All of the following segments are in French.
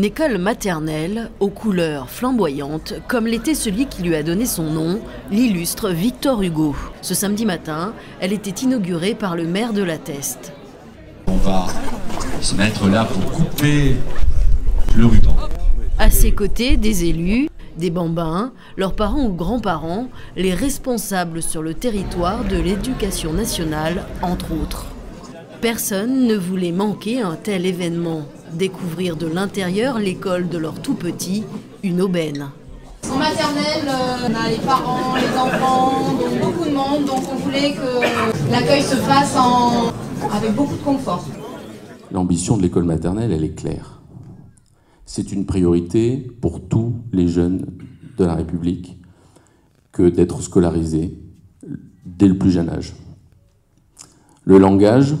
Une école maternelle aux couleurs flamboyantes, comme l'était celui qui lui a donné son nom, l'illustre Victor Hugo. Ce samedi matin, elle était inaugurée par le maire de La Teste. On va se mettre là pour couper le ruban. À ses côtés, des élus, des bambins, leurs parents ou grands-parents, les responsables sur le territoire de l'éducation nationale, entre autres. Personne ne voulait manquer un tel événement. Découvrir de l'intérieur l'école de leurs tout-petits, une aubaine. En maternelle, on a les parents, les enfants, donc beaucoup de monde, donc on voulait que l'accueil se fasse avec beaucoup de confort. L'ambition de l'école maternelle, elle est claire. C'est une priorité pour tous les jeunes de la République que d'être scolarisés dès le plus jeune âge. Le langage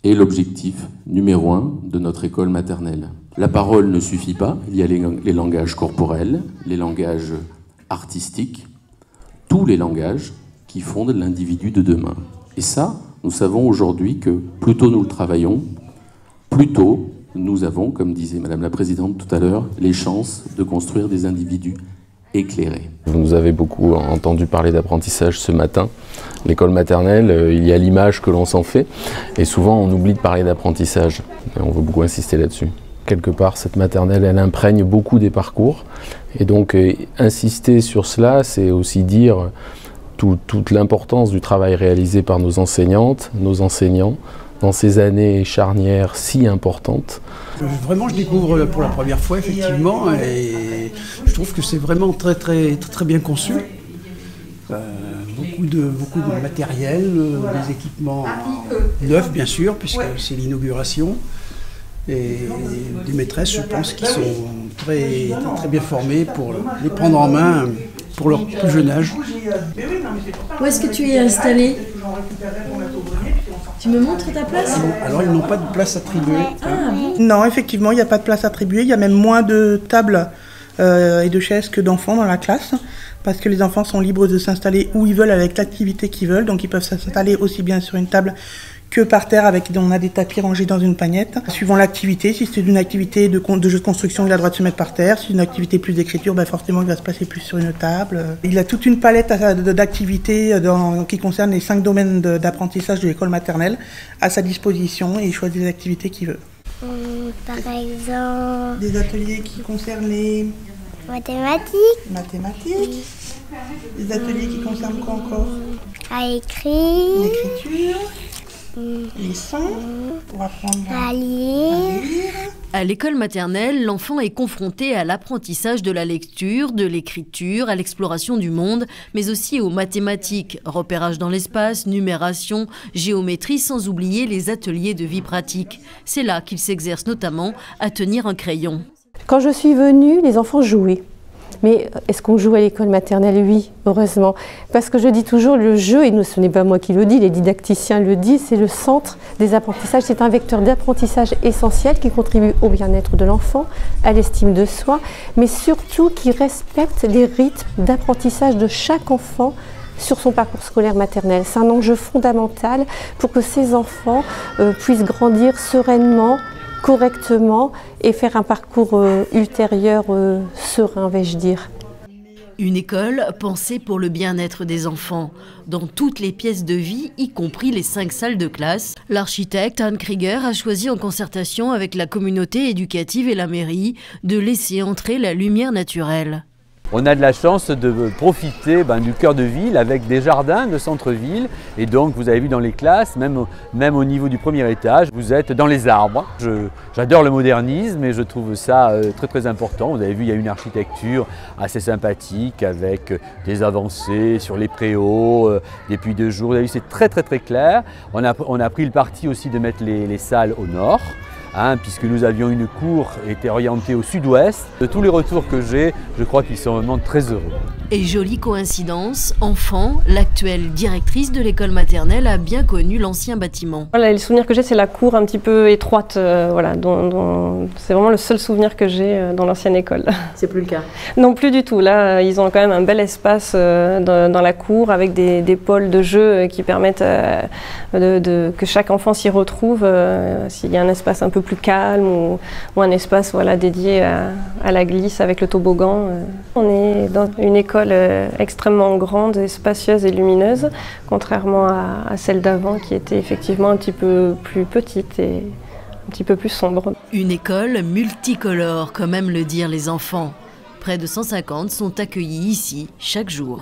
est l'objectif numéro 1 de notre école maternelle. La parole ne suffit pas, il y a les langages corporels, les langages artistiques, tous les langages qui fondent l'individu de demain. Et ça, nous savons aujourd'hui que plus tôt nous le travaillons, plus tôt nous avons, comme disait Madame la Présidente tout à l'heure, les chances de construire des individus éclairés. Vous nous avez beaucoup entendu parler d'apprentissage ce matin. L'école maternelle, il y a l'image que l'on s'en fait et souvent on oublie de parler d'apprentissage. On veut beaucoup insister là-dessus. Quelque part, cette maternelle, elle imprègne beaucoup des parcours et donc insister sur cela, c'est aussi dire toute l'importance du travail réalisé par nos enseignantes, nos enseignants, dans ces années charnières si importantes. Vraiment, je découvre pour la première fois, effectivement, et je trouve que c'est vraiment très bien conçu. Beaucoup de matériel, des équipements neufs, bien sûr, puisque c'est l'inauguration. Et des maîtresses, je pense, qui sont très bien formées pour les prendre en main pour leur plus jeune âge. Où est-ce que tu es installé? Tu me montres ta place? Alors, ils n'ont pas de place attribuée. Ah, bon. Non, effectivement, il n'y a pas de place attribuée. Il y a même moins de tables et de chaises que d'enfants dans la classe, parce que les enfants sont libres de s'installer où ils veulent avec l'activité qu'ils veulent. Donc, ils peuvent s'installer aussi bien sur une table que par terre, on a des tapis rangés dans une pagnette. Suivant l'activité, si c'est une activité de jeu de construction, il a le droit de se mettre par terre. Si c'est une activité plus d'écriture, forcément il va se placer plus sur une table. Il a toute une palette d'activités qui concerne les 5 domaines d'apprentissage de l'école maternelle à sa disposition et il choisit les activités qu'il veut. Par exemple... Des ateliers qui concernent les... Mathématiques. Des ateliers qui concernent quoi encore? À écrire. L'écriture. Les sons, pour apprendre à lire. À l'école maternelle, l'enfant est confronté à l'apprentissage de la lecture, de l'écriture, à l'exploration du monde, mais aussi aux mathématiques, repérage dans l'espace, numération, géométrie, sans oublier les ateliers de vie pratique. C'est là qu'il s'exerce notamment à tenir un crayon. Quand je suis venue, les enfants jouaient. Mais est-ce qu'on joue à l'école maternelle? Oui, heureusement. Parce que je dis toujours, le jeu, et ce n'est pas moi qui le dis, les didacticiens le disent, c'est le centre des apprentissages. C'est un vecteur d'apprentissage essentiel qui contribue au bien-être de l'enfant, à l'estime de soi, mais surtout qui respecte les rythmes d'apprentissage de chaque enfant sur son parcours scolaire maternel. C'est un enjeu fondamental pour que ces enfants puissent grandir sereinement, correctement et faire un parcours ultérieur serein, vais-je dire. Une école pensée pour le bien-être des enfants. Dans toutes les pièces de vie, y compris les 5 salles de classe, l'architecte Anne Krieger a choisi en concertation avec la communauté éducative et la mairie de laisser entrer la lumière naturelle. On a de la chance de profiter du cœur de ville avec des jardins de centre-ville et donc vous avez vu dans les classes, même au niveau du premier étage, vous êtes dans les arbres. J'adore le modernisme et je trouve ça très important. Vous avez vu, il y a une architecture assez sympathique avec des avancées sur les préaux, des puits de jour. Vous avez vu, c'est très clair. On a pris le parti aussi de mettre les salles au nord. Puisque nous avions une cour qui était orientée au sud-ouest. De tous les retours que j'ai, je crois qu'ils sont vraiment très heureux. Et jolie coïncidence, enfant, l'actuelle directrice de l'école maternelle a bien connu l'ancien bâtiment. Voilà, le souvenir que j'ai, c'est la cour un petit peu étroite. C'est vraiment le seul souvenir que j'ai dans l'ancienne école. C'est plus le cas? Non, plus du tout. Là, ils ont quand même un bel espace dans la cour avec des pôles de jeu qui permettent que chaque enfant s'y retrouve. S'il y a un espace un peu peu plus calme ou un espace voilà, dédié à la glisse avec le toboggan. On est dans une école extrêmement grande, et spacieuse et lumineuse, contrairement à celle d'avant qui était effectivement un petit peu plus petite et un petit peu plus sombre. Une école multicolore, comme aiment le dire les enfants. Près de 150 sont accueillis ici chaque jour.